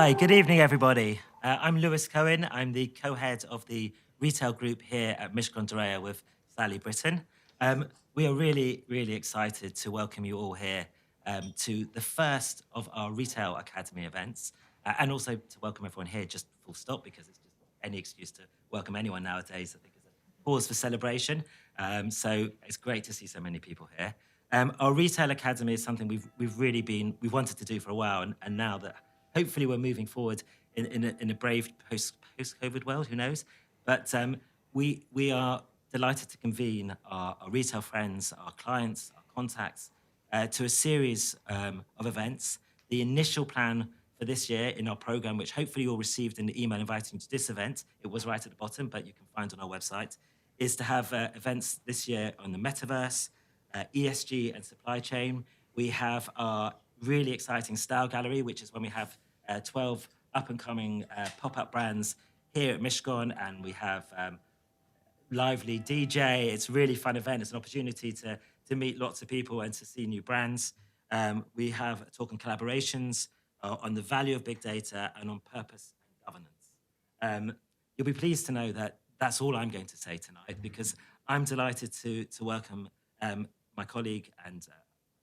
Hi, good evening, everybody. I'm Lewis Cohen. I'm the co-head of the retail group here at Mishcon de Reya with Sally Britton. We are really, really excited to welcome you all here to the first of our Retail Academy events, and also to welcome everyone here, just full stop, because it's just any excuse to welcome anyone nowadays, I think, is a cause for celebration. So it's great to see so many people here. Our Retail Academy is something we've wanted to do for a while, and now that hopefully we're moving forward in a brave post-COVID world, who knows? But we are delighted to convene our retail friends, our clients, our contacts to a series of events. The initial plan for this year in our program, which hopefully you all received in the email inviting you to this event, it was right at the bottom, but you can find on our website, is to have events this year on the Metaverse, ESG and supply chain. We have our really exciting style gallery, which is when we have 12 up-and-coming pop-up brands here at Mishcon, and we have lively DJ. It's a really fun event. It's an opportunity to meet lots of people and to see new brands. We have a talk on collaborations, on the value of big data, and on purpose and governance. You'll be pleased to know that that's all I'm going to say tonight, because I'm delighted to welcome my colleague and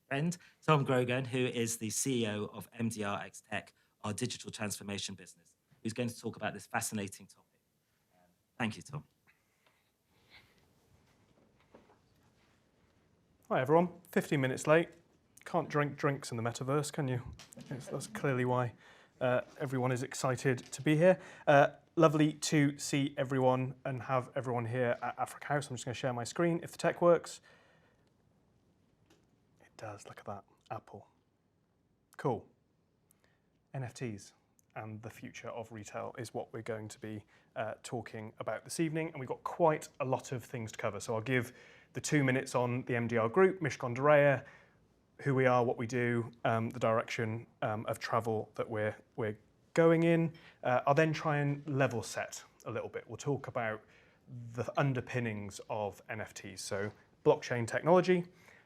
friend, Tom Grogan, who is the CEO of MDRX Tech, our digital transformation business, who's going to talk about this fascinating topic. Thank you, Tom. Hi everyone, 15 minutes late. Can't drink drinks in the Metaverse, can you? That's clearly why everyone is excited to be here. Lovely to see everyone and have everyone here at Africa House. I'm just going to share my screen if the tech works. It does, look at that, Apple. Cool. NFTs and the future of retail is what we're going to be talking about this evening, and we've got quite a lot of things to cover. So I'll give the 2 minutes on the MDR group, Mishcon de Reya, who we are, what we do, the direction of travel that we're going in. I'll then try and level set a little bit. We'll talk about the underpinnings of NFTs, so blockchain technology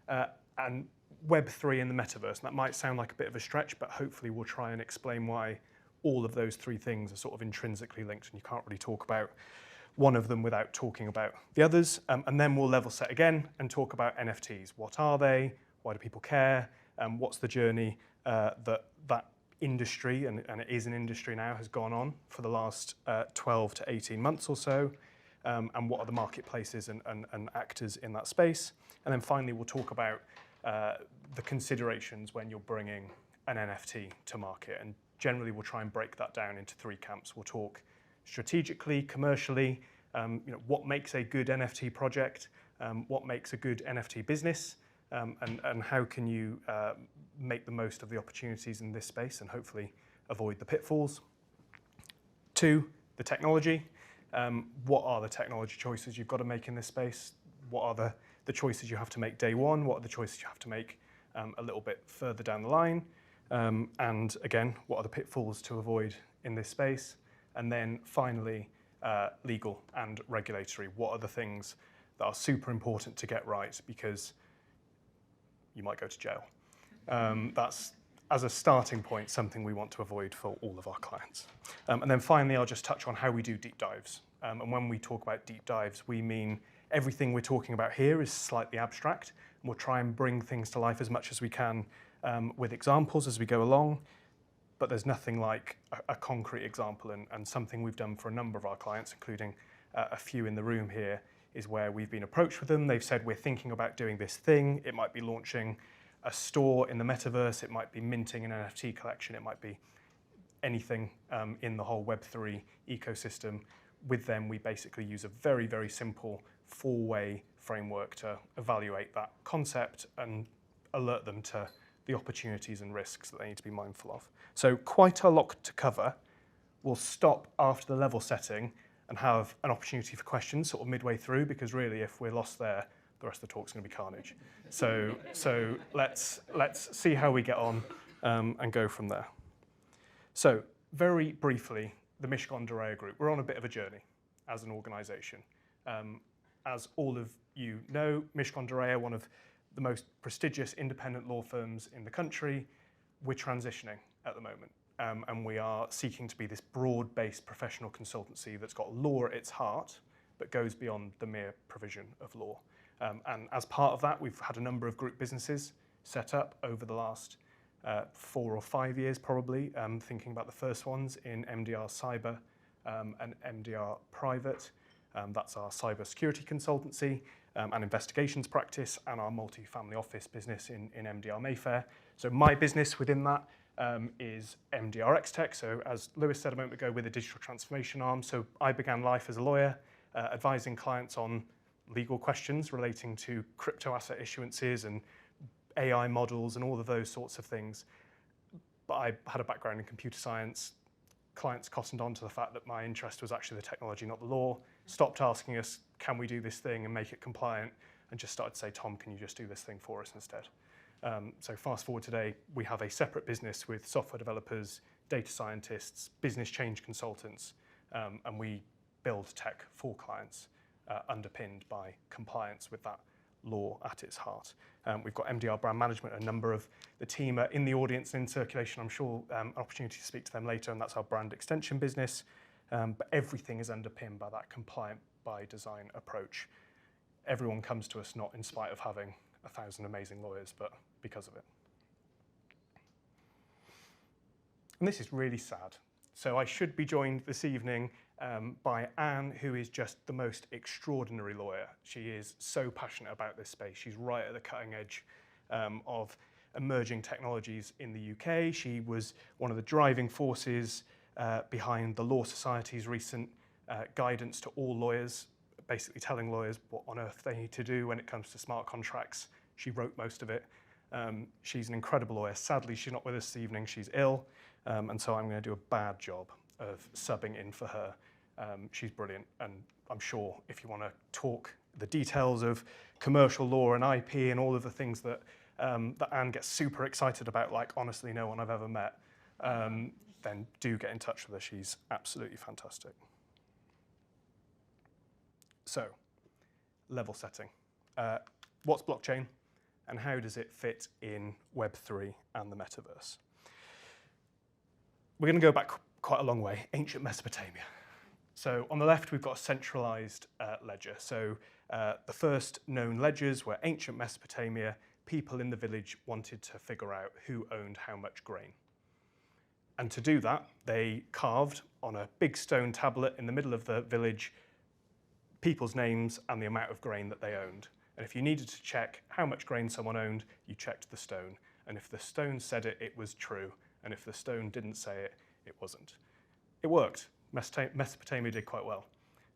and Web3 and the Metaverse. And that might sound like a bit of a stretch, but hopefully we'll try and explain why all of those three things are sort of intrinsically linked, and you can't really talk about one of them without talking about the others. And then we'll level set again and talk about NFTs. What are they? Why do people care? What's the journey that industry, and it is an industry now, has gone on for the last 12 to 18 months or so? And what are the marketplaces and actors in that space? And then finally, we'll talk about the considerations when you're bringing an NFT to market. And generally, we'll try and break that down into three camps. We'll talk strategically, commercially, what makes a good NFT project, what makes a good NFT business, and how can you make the most of the opportunities in this space and hopefully avoid the pitfalls. 2, the technology. What are the technology choices you've got to make in this space? What are the choices you have to make day one? What are the choices you have to make a little bit further down the line? And again, what are the pitfalls to avoid in this space? And then finally, legal and regulatory. What are the things that are super important to get right, because you might go to jail. That's, as a starting point, something we want to avoid for all of our clients. And then finally, I'll just touch on how we do deep dives. And when we talk about deep dives, we mean everything we're talking about here is slightly abstract, and we'll try and bring things to life as much as we can with examples as we go along. But there's nothing like a concrete example, and something we've done for a number of our clients, including a few in the room here, is where we've been approached with them. They've said, we're thinking about doing this thing. It might be launching a store in the Metaverse. It might be minting an NFT collection. It might be anything in the whole Web3 ecosystem. With them, we basically use a very, very simple 4-way framework to evaluate that concept and alert them to the opportunities and risks that they need to be mindful of. So quite a lot to cover. We'll stop after the level setting and have an opportunity for questions sort of midway through, because really if we're lost there, the rest of the talk's going to be carnage. So let's see how we get on and go from there. So very briefly, the Mishcon de Reya Group. We're on a bit of a journey as an organisation. As all of you know, Mishcon de Reya, one of the most prestigious independent law firms in the country, we're transitioning at the moment. and we are seeking to be this broad-based professional consultancy that's got law at its heart, but goes beyond the mere provision of law. And as part of that, we've had a number of group businesses set up over the last 4 or 5 years, probably, thinking about the first ones in MDR Cyber and MDR Private. That's our cyber security consultancy and investigations practice, and our multi-family office business in MDR Mayfair. So my business within that is MDR X-Tech. So as Lewis said a moment ago, we're the digital transformation arm. So I began life as a lawyer, advising clients on legal questions relating to crypto asset issuances and AI models and all of those sorts of things. But I had a background in computer science. Clients cottoned on to the fact that my interest was actually the technology, not the law, stopped asking us, can we do this thing and make it compliant, and just started to say, Tom, can you just do this thing for us instead? So fast forward today, we have a separate business with software developers, data scientists, business change consultants, and we build tech for clients underpinned by compliance with that law at its heart. We've got MDR brand management. A number of the team are in the audience and in circulation. I'm sure an opportunity to speak to them later, and that's our brand extension business. But everything is underpinned by that compliant by design approach. Everyone comes to us not in spite of having 1,000 amazing lawyers, but because of it. And this is really sad. So I should be joined this evening by Anne, who is just the most extraordinary lawyer. She is so passionate about this space. She's right at the cutting edge of emerging technologies in the UK. She was one of the driving forces behind the Law Society's recent guidance to all lawyers, basically telling lawyers what on earth they need to do when it comes to smart contracts. She wrote most of it. She's an incredible lawyer. Sadly, she's not with us this evening. She's ill, and so I'm going to do a bad job of subbing in for her. She's brilliant, and I'm sure if you want to talk the details of commercial law and IP and all of the things that that Anne gets super excited about, like honestly no one I've ever met, then do get in touch with her. She's absolutely fantastic. So, level setting. What's blockchain, and how does it fit in Web3 and the Metaverse? We're going to go back quite a long way, ancient Mesopotamia. So on the left, we've got a centralized ledger. So the first known ledgers were ancient Mesopotamia. People in the village wanted to figure out who owned how much grain. And to do that, they carved on a big stone tablet in the middle of the village people's names and the amount of grain that they owned. And if you needed to check how much grain someone owned, you checked the stone. And if the stone said it, it was true. And if the stone didn't say it, it wasn't. It worked. Mesopotamia did quite well.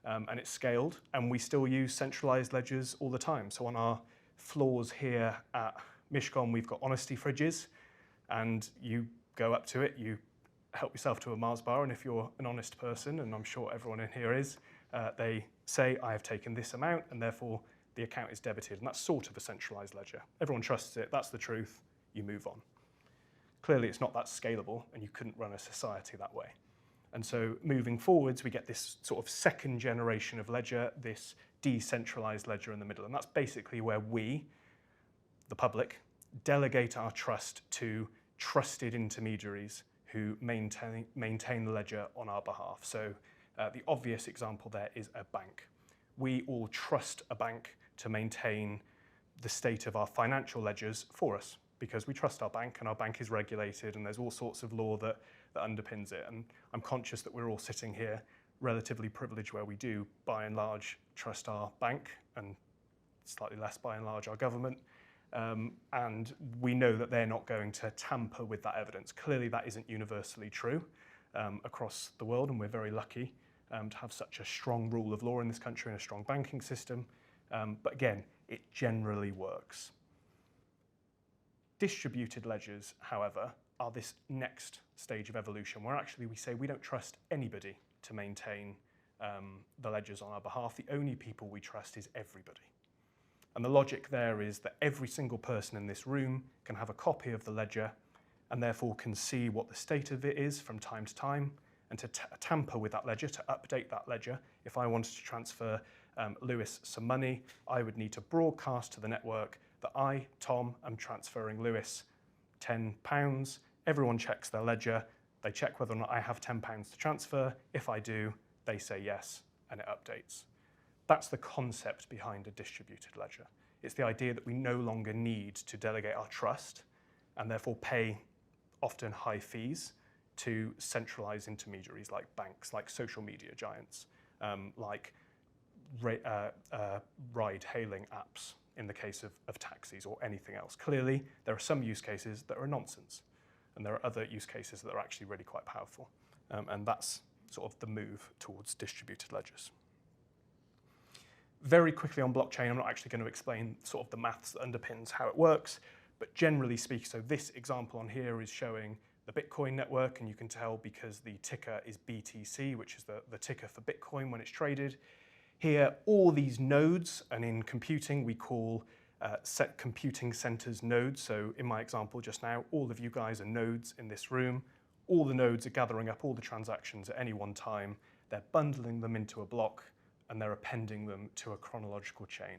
And it scaled, and we still use centralized ledgers all the time. So on our floors here at Mishcon, we've got honesty fridges, and you go up to it, you help yourself to a Mars bar, and if you're an honest person, and I'm sure everyone in here is, they say, I have taken this amount, and therefore the account is debited. And that's sort of a centralized ledger. Everyone trusts it, that's the truth, you move on. Clearly it's not that scalable, and you couldn't run a society that way. And so moving forwards, we get this sort of second generation of ledger, this decentralized ledger in the middle. And that's basically where we, the public, delegate our trust to trusted intermediaries who maintain the ledger on our behalf. So the obvious example there is a bank. We all trust a bank to maintain the state of our financial ledgers for us, because we trust our bank, and our bank is regulated, and there's all sorts of law that underpins it. And I'm conscious that we're all sitting here relatively privileged where we do, by and large, trust our bank, and slightly less by and large our government. And we know that they're not going to tamper with that evidence. Clearly that isn't universally true across the world, and we're very lucky to have such a strong rule of law in this country and a strong banking system. But again, it generally works. Distributed ledgers, however, are this next stage of evolution where actually we say we don't trust anybody to maintain the ledgers on our behalf. The only people we trust is everybody. And the logic there is that every single person in this room can have a copy of the ledger and therefore can see what the state of it is from time to time, and to tamper with that ledger, to update that ledger. If I wanted to transfer Lewis some money, I would need to broadcast to the network that I, Tom, am transferring Lewis £10. Everyone checks their ledger, They check whether or not I have £10 to transfer. If I do, they say yes, and it updates. That's the concept behind a distributed ledger. It's the idea that we no longer need to delegate our trust and therefore pay often high fees to centralized intermediaries like banks, like social media giants, like ride-hailing apps in the case of taxis or anything else. Clearly, there are some use cases that are nonsense, and there are other use cases that are actually really quite powerful. And that's sort of the move towards distributed ledgers. Very quickly on blockchain, I'm not actually going to explain sort of the maths that underpins how it works, but generally speaking, so this example on here is showing the Bitcoin network, and you can tell because the ticker is BTC, which is the ticker for Bitcoin when it's traded. Here, all these nodes, and in computing, we call set computing centers nodes. So in my example just now, all of you guys are nodes in this room. All the nodes are gathering up all the transactions at any one time. They're bundling them into a block, and they're appending them to a chronological chain,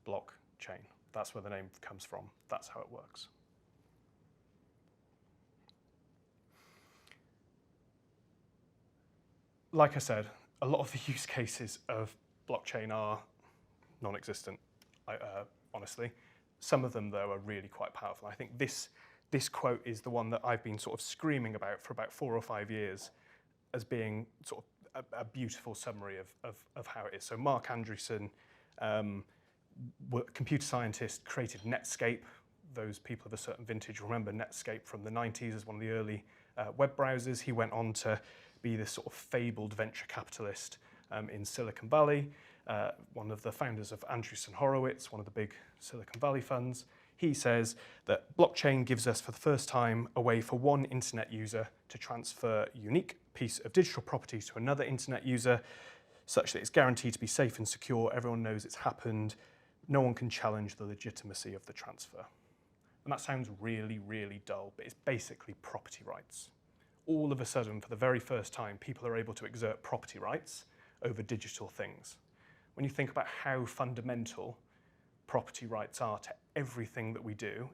blockchain. That's where the name comes from. That's how it works. Like I said, a lot of the use cases of blockchain are non-existent, honestly. Some of them, though, are really quite powerful. I think this quote is the one that I've been sort of screaming about for about 4 or 5 years as being sort of a beautiful summary of how it is. So Mark Andreessen, computer scientist, created Netscape. Those people of a certain vintage remember Netscape from the 90s as one of the early web browsers. He went on to be this sort of fabled venture capitalist in Silicon Valley, one of the founders of Andreessen Horowitz, one of the big Silicon Valley funds. He says that blockchain gives us for the first time a way for one internet user to transfer a unique piece of digital property to another internet user such that it's guaranteed to be safe and secure. Everyone knows it's happened. No one can challenge the legitimacy of the transfer. And that sounds really, really dull, but it's basically property rights. All of a sudden, for the very first time, people are able to exert property rights over digital things. When you think about how fundamental property rights are to everything that we do,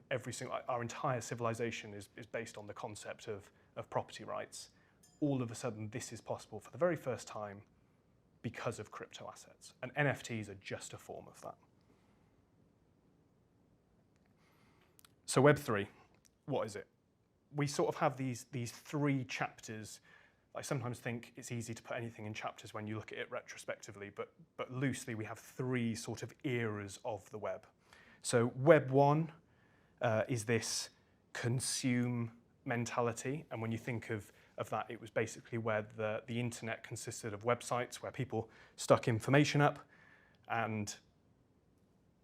our entire civilization is based on the concept of property rights. All of a sudden, this is possible for the very first time because of crypto assets. And NFTs are just a form of that. So Web3, what is it? We sort of have these 3 chapters. I sometimes think it's easy to put anything in chapters when you look at it retrospectively, but loosely we have 3 sort of eras of the web. So Web 1 is this consume mentality, and when you think of that, it was basically where the internet consisted of websites where people stuck information up and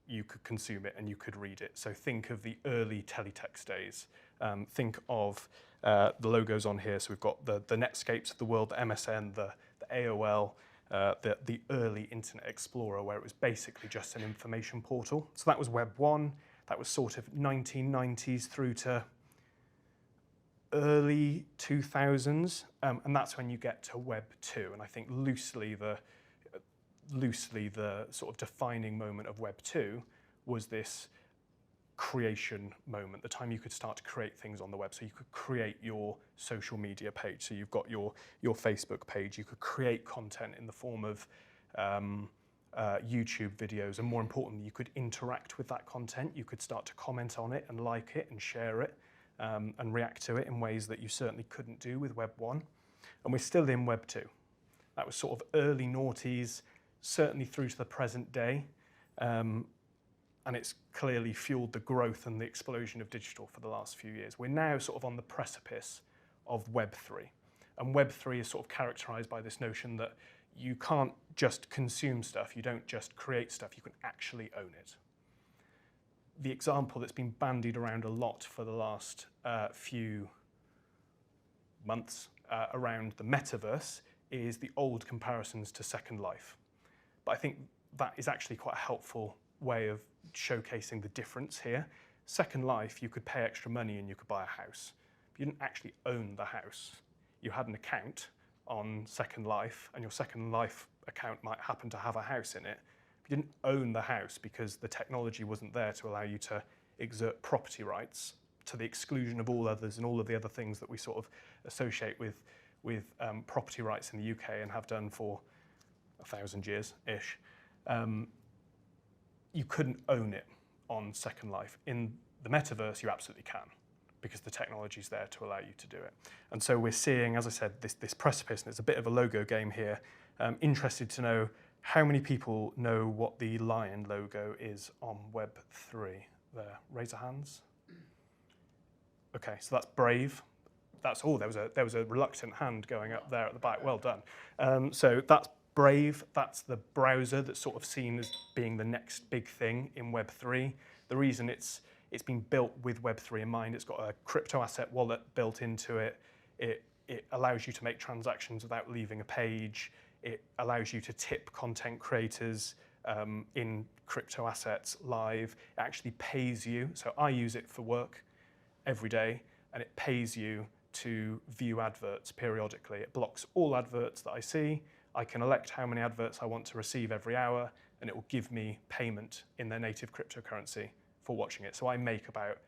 you could consume it and you could read it. So think of the early teletext days. Think of the logos on here. So we've got the Netscapes of the world, the MSN, the AOL, the early Internet Explorer, where it was basically just an information portal. So that was Web 1. That was sort of 1990s through to early 2000s. And that's when you get to Web 2. And I think loosely the sort of defining moment of Web 2 was this creation moment, the time you could start to create things on the web. So you could create your social media page. So you've got your Facebook page. You could create content in the form of YouTube videos. And more importantly, you could interact with that content. You could start to comment on it and like it and share it and react to it in ways that you certainly couldn't do with Web 1. And we're still in Web 2. That was sort of early noughties, certainly through to the present day. And it's clearly fueled the growth and the explosion of digital for the last few years. We're now sort of on the precipice of Web 3. And Web 3 is sort of characterized by this notion that you can't just consume stuff, you don't just create stuff, you can actually own it. The example that's been bandied around a lot for the last few months around the Metaverse is the old comparisons to Second Life. But I think that is actually quite a helpful way of showcasing the difference here. Second Life, you could pay extra money and you could buy a house. But you didn't actually own the house. You had an account on Second Life, and your Second Life account might happen to have a house in it. But you didn't own the house because the technology wasn't there to allow you to exert property rights to the exclusion of all others and all of the other things that we sort of associate with property rights in the UK and have done for 1,000 years-ish. You couldn't own it on Second Life. In the metaverse, you absolutely can, because the technology's there to allow you to do it. And so we're seeing, as I said, this precipice, and it's a bit of a logo game here. Interested to know how many people know what the lion logo is on Web3 there. Raise your hands. Okay, so that's brave. That's all. There was a reluctant hand going up there at the back. Well done. So that's Brave. That's the browser that's sort of seen as being the next big thing in Web3. The reason it's been built with Web3 in mind, it's got a crypto asset wallet built into it. It allows you to make transactions without leaving a page. It allows you to tip content creators in crypto assets live. It actually pays you. So I use it for work every day, and it pays you to view adverts periodically. It blocks all adverts that I see. I can elect how many adverts I want to receive every hour, and it will give me payment in their native cryptocurrency for watching it. So I make about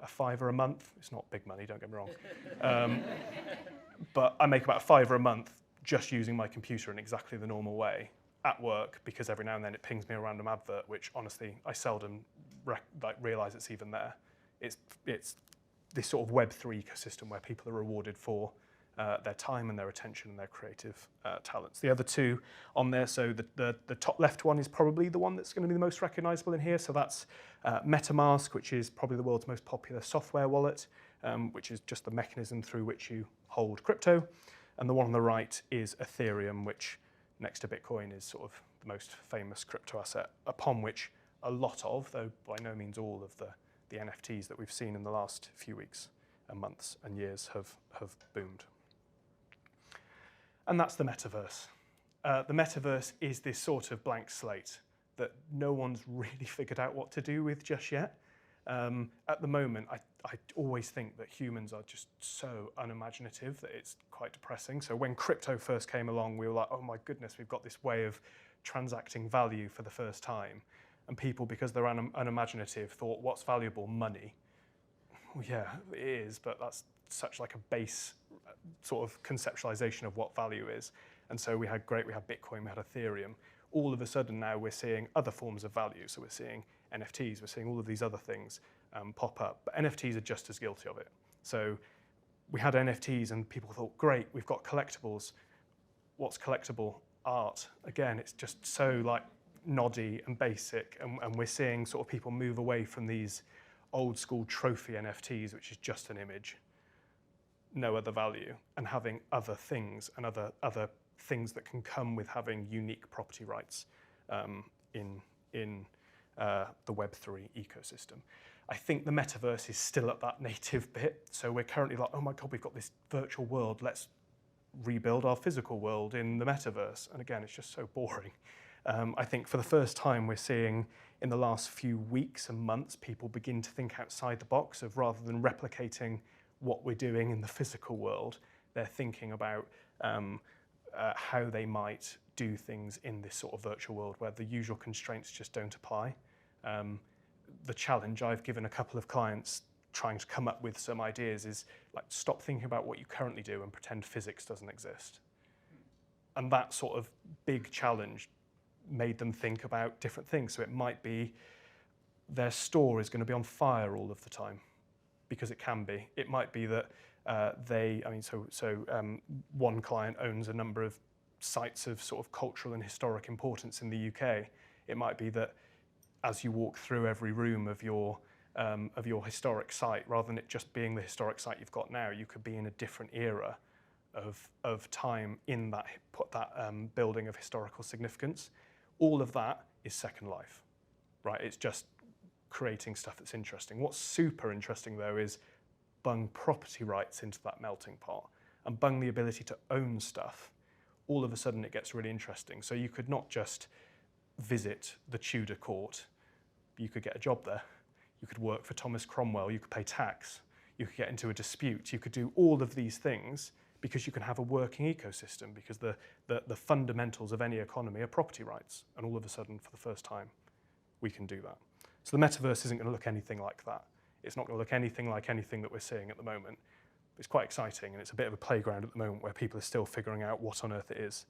£5 a month. It's not big money, don't get me wrong. But I make about £5 a month just using my computer in exactly the normal way at work, because every now and then it pings me a random advert, which honestly I seldom realise it's even there. It's this sort of Web3 ecosystem where people are rewarded for their time and their attention and their creative talents. The other two on there, so the top left one is probably the one that's going to be the most recognisable in here. So that's MetaMask, which is probably the world's most popular software wallet, which is just the mechanism through which you hold crypto. And the one on the right is Ethereum, which next to Bitcoin is sort of the most famous crypto asset, upon which a lot of, though by no means all of the NFTs that we've seen in the last few weeks and months and years have boomed. And that's the metaverse. The metaverse is this sort of blank slate that no one's really figured out what to do with just yet. At the moment, I always think that humans are just so unimaginative that it's quite depressing. So when crypto first came along, we were like, oh my goodness, we've got this way of transacting value for the first time. And people, because they're unimaginative, thought, what's valuable? Money. Well, yeah, it is, but that's such like a base sort of conceptualization of what value is. And so we had Bitcoin, we had Ethereum. All of a sudden now we're seeing other forms of value. So we're seeing NFTs, we're seeing all of these other things pop up. But NFTs are just as guilty of it. So we had NFTs and people thought, great, we've got collectibles. What's collectible? Art. Again, it's just so like noddy and basic, and we're seeing sort of people move away from these old school trophy NFTs, which is just an image, no other value, and having other things and other things that can come with having unique property rights in the Web3 ecosystem. I think the metaverse is still at that native bit, so we're currently like, oh my God, we've got this virtual world, let's rebuild our physical world in the metaverse. And again, it's just so boring. I think for the first time we're seeing in the last few weeks and months people begin to think outside the box of, rather than replicating what we're doing in the physical world, they're thinking about how they might do things in this sort of virtual world where the usual constraints just don't apply. The challenge I've given a couple of clients trying to come up with some ideas is like, stop thinking about what you currently do and pretend physics doesn't exist. And that sort of big challenge made them think about different things. So it might be their store is going to be on fire all of the time, because it can be. It might be that one client owns a number of sites of sort of cultural and historic importance in the UK. It might be that as you walk through every room of your historic site, rather than it just being the historic site you've got now, you could be in a different era of time in that building of historical significance. All of that is Second Life, right? It's just creating stuff that's interesting. What's super interesting though is bung property rights into that melting pot and bung the ability to own stuff. All of a sudden it gets really interesting. So you could not just visit the Tudor court, you could get a job there. You could work for Thomas Cromwell, you could pay tax, you could get into a dispute, you could do all of these things because you can have a working ecosystem, because the fundamentals of any economy are property rights. And all of a sudden, for the first time, we can do that. So the metaverse isn't going to look anything like that. It's not going to look anything like anything that we're seeing at the moment. It's quite exciting, and it's a bit of a playground at the moment where people are still figuring out what on earth it is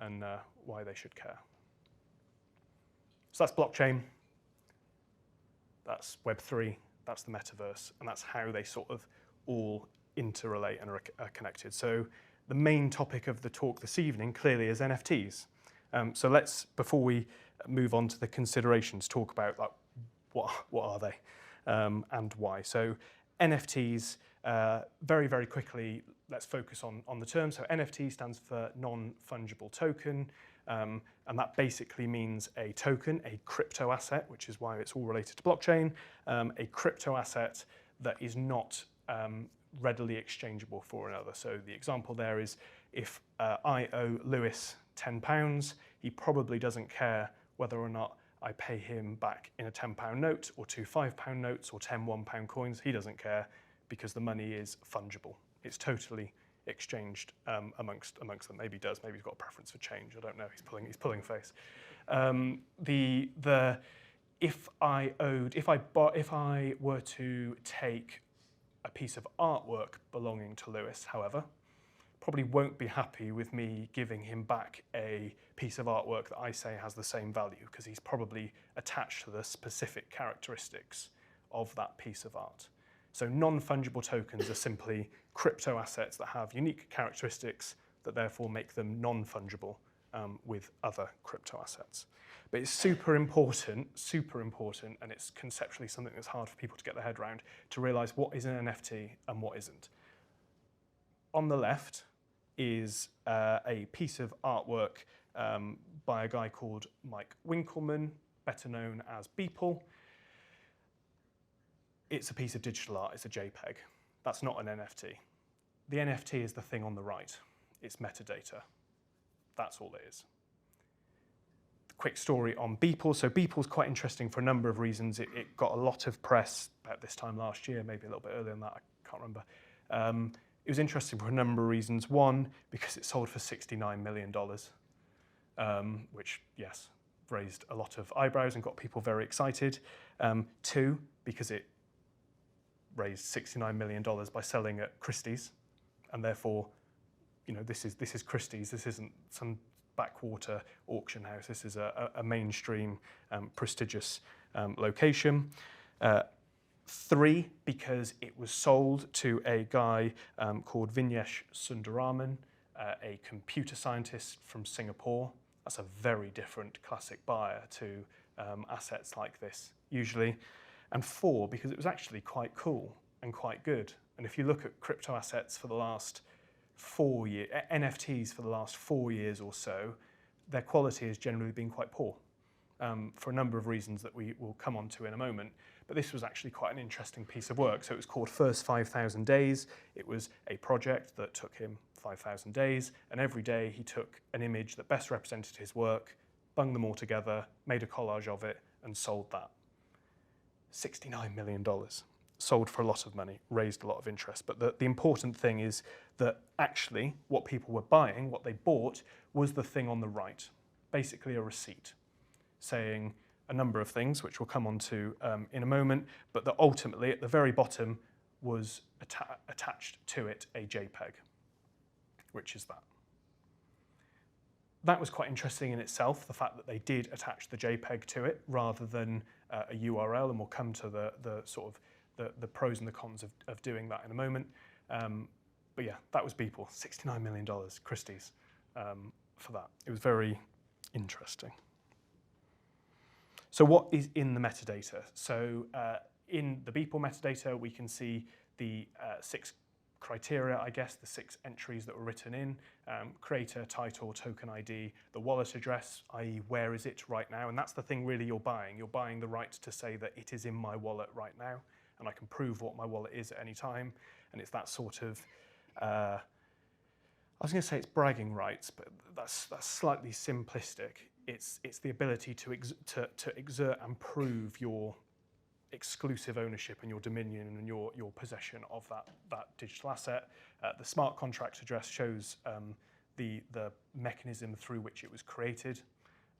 and why they should care. So that's blockchain, that's Web3, that's the metaverse, and that's how they sort of all interrelate and are connected. So the main topic of the talk this evening clearly is NFTs. So let's, before we move on to the considerations, talk about like, what are they and why. So NFTs, very, very quickly, let's focus on the term. So NFT stands for non-fungible token, and that basically means a token, a crypto asset, which is why it's all related to blockchain, a crypto asset that is not readily exchangeable for another. So the example there is if I owe Lewis £10, he probably doesn't care whether or not I pay him back in a £10 note or two £5 notes or 10 £1 coins. He doesn't care because the money is fungible. It's totally exchanged amongst them. Maybe he does. Maybe he's got a preference for change. I don't know. He's pulling a face. If I were to take a piece of artwork belonging to Lewis, however, probably won't be happy with me giving him back a piece of artwork that I say has the same value, because he's probably attached to the specific characteristics of that piece of art. So non-fungible tokens are simply crypto assets that have unique characteristics that therefore make them non-fungible with other crypto assets. But it's super important, and it's conceptually something that's hard for people to get their head around, to realize what is an NFT and what isn't. On the left is a piece of artwork by a guy called Mike Winkelmann, better known as Beeple. It's a piece of digital art, it's a JPEG. That's not an NFT. The NFT is the thing on the right. It's metadata. That's all it is. Quick story on Beeple. So Beeple's quite interesting for a number of reasons. It got a lot of press about this time last year, maybe a little bit earlier than that, I can't remember. It was interesting for a number of reasons. One, because it sold for $69 million, which, yes, raised a lot of eyebrows and got people very excited. Two, because it raised $69 million by selling at Christie's, and therefore, you know, this is Christie's. This isn't some backwater auction house. This is a mainstream, prestigious location. Three, because it was sold to a guy called Vignesh Sundararaman, a computer scientist from Singapore. That's a very different classic buyer to assets like this, usually. And four, because it was actually quite cool and quite good. And if you look at crypto assets for the last 4 years, NFTs for the last 4 years or so, their quality has generally been quite poor for a number of reasons that we will come on to in a moment. But this was actually quite an interesting piece of work. So it was called First 5,000 Days. It was a project that took him 5,000 days, and every day he took an image that best represented his work, bunged them all together, made a collage of it, and sold that. $69 million. Sold for a lot of money, raised a lot of interest. But the important thing is that actually what people were buying, what they bought, was the thing on the right, basically a receipt saying a number of things, which we'll come on to in a moment, but that ultimately at the very bottom was attached to it a JPEG, which is that. That was quite interesting in itself, the fact that they did attach the JPEG to it rather than a URL, and we'll come to the sort of the pros and the cons of doing that in a moment. But yeah, that was Beeple, $69 million, Christie's, for that. It was very interesting. So what is in the metadata? So in the Beeple metadata, we can see the 6 criteria, I guess, the 6 entries that were written in: creator, title, token ID, the wallet address, i.e. where is it right now? And that's the thing really you're buying. You're buying the right to say that it is in my wallet right now, and I can prove what my wallet is at any time. And it's that sort of, I was going to say it's bragging rights, but that's slightly simplistic. It's the ability to exert and prove your exclusive ownership and your dominion and your possession of that digital asset. The smart contract address shows the mechanism through which it was created,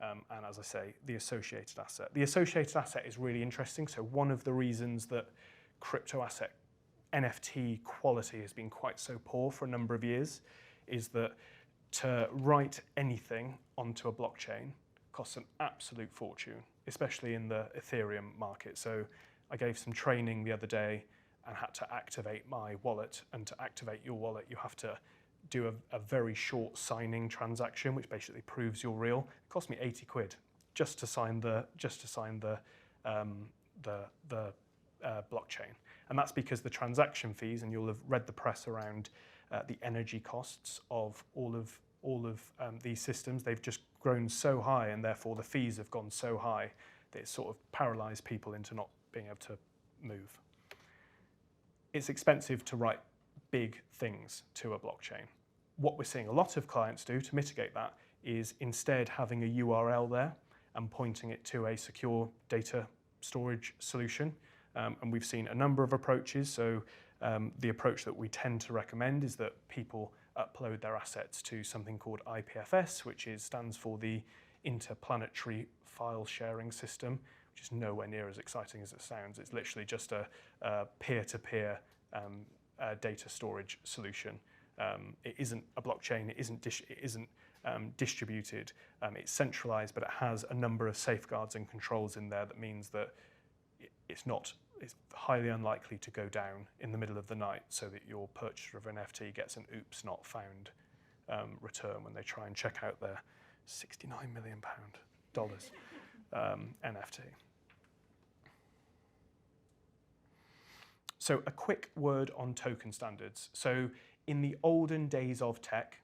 and as I say, the associated asset. The associated asset is really interesting. So one of the reasons that crypto asset NFT quality has been quite so poor for a number of years is that to write anything onto a blockchain costs an absolute fortune, especially in the Ethereum market. So I gave some training the other day and had to activate my wallet. And to activate your wallet, you have to do a very short signing transaction, which basically proves you're real. It cost me 80 quid just to sign the blockchain. And that's because the transaction fees, and you'll have read the press around the energy costs of all of these systems. They've just grown so high, and therefore the fees have gone so high that it's sort of paralysed people into not being able to move. It's expensive to write big things to a blockchain. What we're seeing a lot of clients do to mitigate that is instead having a URL there and pointing it to a secure data storage solution. And we've seen a number of approaches. So the approach that we tend to recommend is that people upload their assets to something called IPFS, which stands for the Interplanetary File Sharing System, which is nowhere near as exciting as it sounds. It's literally just a peer-to-peer data storage solution. It isn't a blockchain. It isn't distributed. It's centralized, but it has a number of safeguards and controls in there that means that it's highly unlikely to go down in the middle of the night, so that your purchaser of an NFT gets an oops not found return when they try and check out their £69 million NFT. So a quick word on token standards. So in the olden days of tech,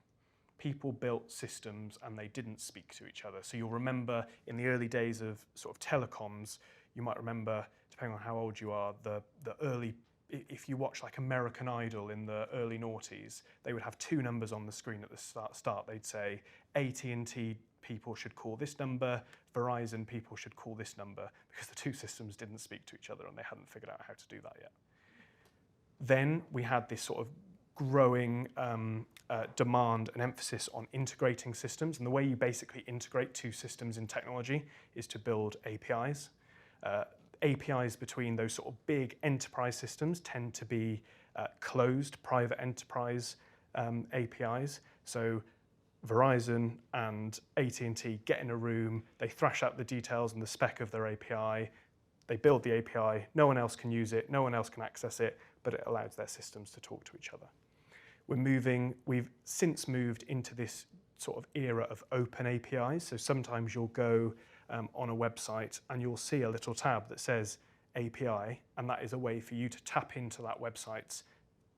people built systems and they didn't speak to each other. So you'll remember in the early days of sort of telecoms, you might remember, depending on how old you are, the early, if you watch like American Idol in the early noughties, they would have two numbers on the screen at the start. They'd say AT&T people should call this number, Verizon people should call this number, because the two systems didn't speak to each other and they hadn't figured out how to do that yet. Then we had this sort of growing demand and emphasis on integrating systems. And the way you basically integrate two systems in technology is to build APIs. APIs between those sort of big enterprise systems tend to be closed private enterprise APIs. So Verizon and AT&T get in a room, they thrash out the details and the spec of their API, they build the API, no one else can use it, no one else can access it, but it allows their systems to talk to each other. We've since moved into this sort of era of open APIs. So sometimes you'll go on a website and you'll see a little tab that says API, and that is a way for you to tap into that website's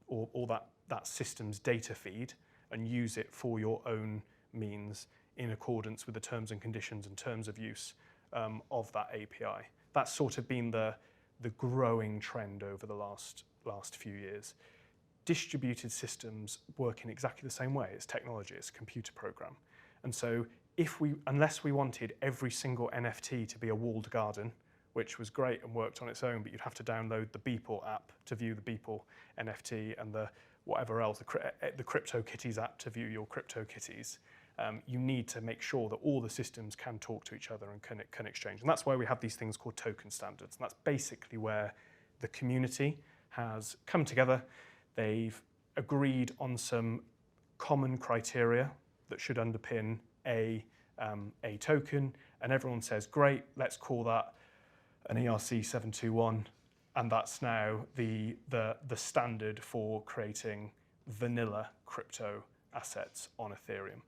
or that system's data feed and use it for your own means in accordance with the terms and conditions and terms of use of that API. That's sort of been the growing trend over the last few years. Distributed systems work in exactly the same way. It's technology, it's a computer program. And so unless we wanted every single NFT to be a walled garden, which was great and worked on its own, but you'd have to download the Beeple app to view the Beeple NFT and the whatever else, the CryptoKitties app to view your CryptoKitties. You need to make sure that all the systems can talk to each other and can exchange. And that's why we have these things called token standards. And that's basically where the community has come together. They've agreed on some common criteria that should underpin a token, and everyone says, great, let's call that an ERC 721, and that's now the standard for creating vanilla crypto assets on Ethereum.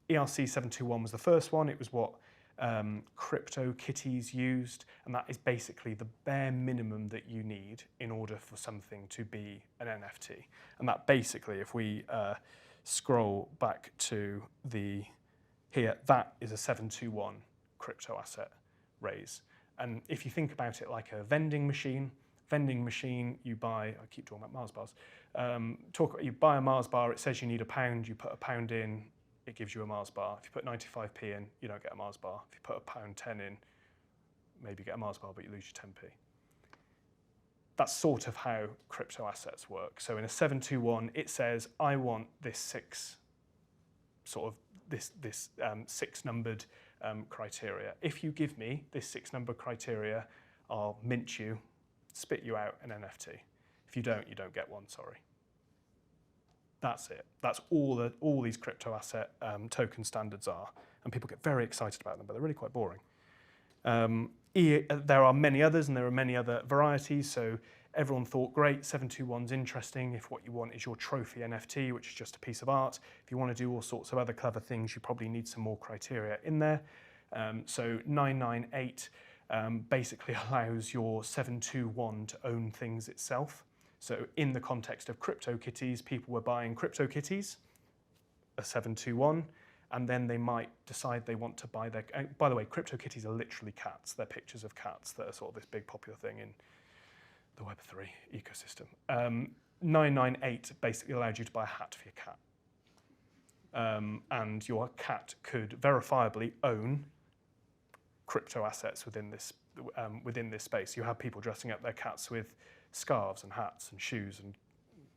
ERC 721 was the first one. It was what CryptoKitties used, and that is basically the bare minimum that you need in order for something to be an NFT. And that basically, if we scroll back to here, that is a 721 crypto asset raise. And if you think about it like a vending machine, you buy, I keep talking about Mars bars, you buy a Mars bar, it says you need £1, you put £1 in, it gives you a Mars bar. If you put 95p in, you don't get a Mars bar. If you put £1.10 in, maybe you get a Mars bar, but you lose your 10p. That's sort of how crypto assets work. So in a 721, it says, I want this six numbered criteria. If you give me this 6 number criteria, I'll mint you spit you out an NFT. If you don't get one, sorry. That's it. That's all these crypto asset token standards are. And people get very excited about them, but they're really quite boring. There are many others, and there are many other varieties. So everyone thought, great, 721's interesting if what you want is your trophy NFT, which is just a piece of art. If you want to do all sorts of other clever things, you probably need some more criteria in there. So 998 basically allows your 721 to own things itself. So in the context of CryptoKitties, people were buying CryptoKitties, a 721, and then they might decide they want to buy their... By the way, CryptoKitties are literally cats. They're pictures of cats that are sort of this big popular thing in the Web3 ecosystem. 998 basically allowed you to buy a hat for your cat. And your cat could verifiably own crypto assets within this space. You have people dressing up their cats with scarves and hats and shoes and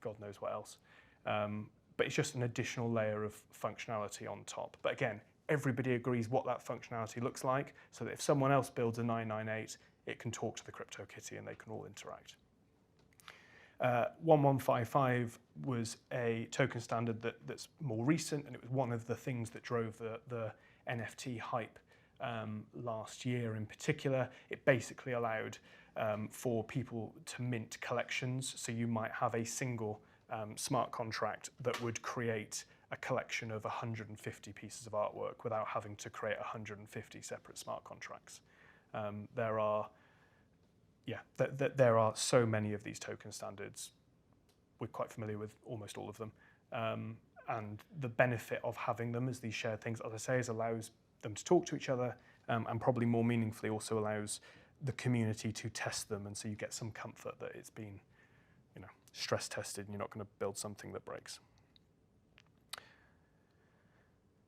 God knows what else. But it's just an additional layer of functionality on top. But again, everybody agrees what that functionality looks like, so that if someone else builds a 998, it can talk to the CryptoKitty and they can all interact. 1155 was a token standard that's more recent, and it was one of the things that drove the NFT hype last year in particular. It basically allowed for people to mint collections. So you might have a single smart contract that would create a collection of 150 pieces of artwork without having to create 150 separate smart contracts. There are so many of these token standards. We're quite familiar with almost all of them. And the benefit of having them as these shared things, as I say, is allows them to talk to each other, and probably more meaningfully also allows the community to test them, and so you get some comfort that it's been, stress tested and you're not going to build something that breaks.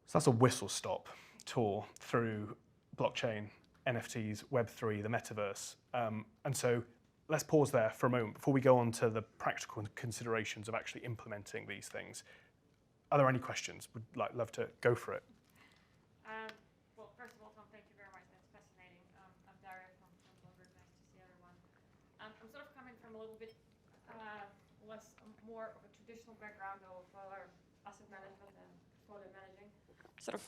So that's a whistle-stop tour through blockchain, NFTs, Web3, the Metaverse. And so let's pause there for a moment before we go on to the practical considerations of actually implementing these things. Are there any questions? Would love to go for it. Well, first of all, Tom, thank you very much. That's fascinating. I'm Daria from Laundering. Nice to see everyone. I'm sort of coming from a little bit more of a traditional background of asset management and portfolio managing. Sort of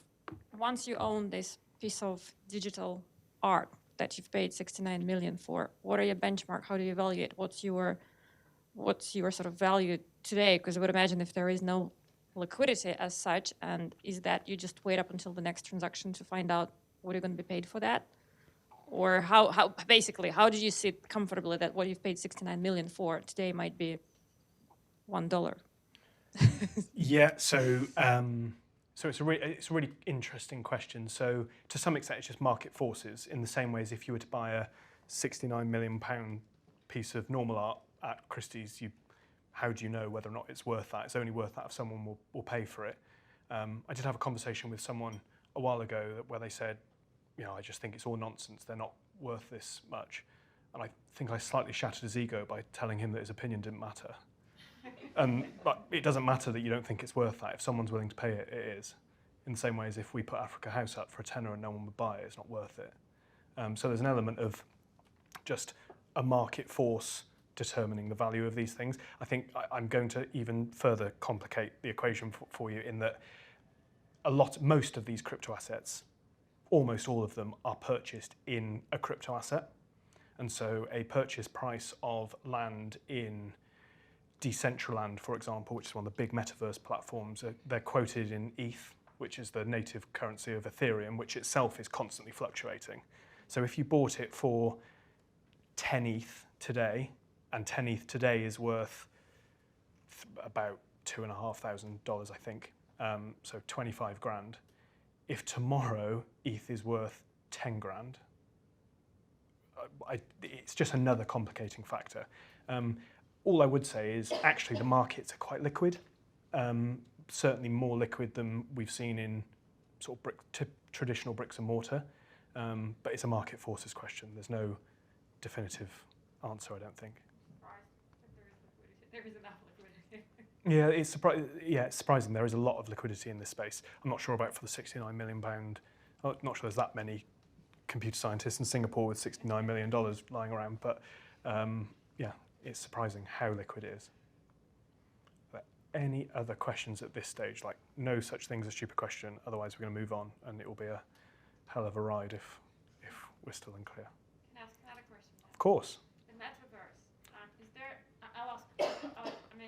once you own this piece of digital art that you've paid 69 million for, what are your benchmark? How do you evaluate? What's your sort of value today? Because I would imagine if there is no liquidity as such, and is that you just wait up until the next transaction to find out what you're going to be paid for that? Or how basically, how did you sit comfortably that what you've paid 69 million for today might be $1? Yeah, so it's a really interesting question. So to some extent, it's just market forces, in the same way as if you were to buy a 69 million pound piece of normal art at Christie's, how do you know whether or not it's worth that? It's only worth that if someone will pay for it. I did have a conversation with someone a while ago where they said, I just think it's all nonsense. They're not worth this much. And I think I slightly shattered his ego by telling him that his opinion didn't matter. But it doesn't matter that you don't think it's worth that. If someone's willing to pay it, it is. In the same way as if we put Africa House up for a tenner and no one would buy it, it's not worth it. So there's an element of just a market force determining the value of these things. I think I'm going to even further complicate the equation for you in that most of these crypto assets, almost all of them, are purchased in a crypto asset. And so a purchase price of land in Decentralized, for example, which is one of the big Metaverse platforms, they're quoted in ETH, which is the native currency of Ethereum, which itself is constantly fluctuating. So if you bought it for 10 ETH today, and 10 ETH today is worth about $2,500, I think, so 25 grand. If tomorrow ETH is worth 10 grand, it's just another complicating factor. All I would say is actually the markets are quite liquid, certainly more liquid than we've seen in sort of traditional bricks and mortar, but it's a market forces question. There's no definitive answer, I don't think. There is enough liquidity. Yeah, it's surprising. There is a lot of liquidity in this space. I'm not sure about for the 69 million pound. I'm not sure there's that many computer scientists in Singapore with $69 million lying around, but yeah, it's surprising how liquid it is. But any other questions at this stage? Like, no such thing as a stupid question, otherwise we're going to move on, and it will be a hell of a ride if we're still unclear. Can I ask another question? Of course. The Metaverse, is there,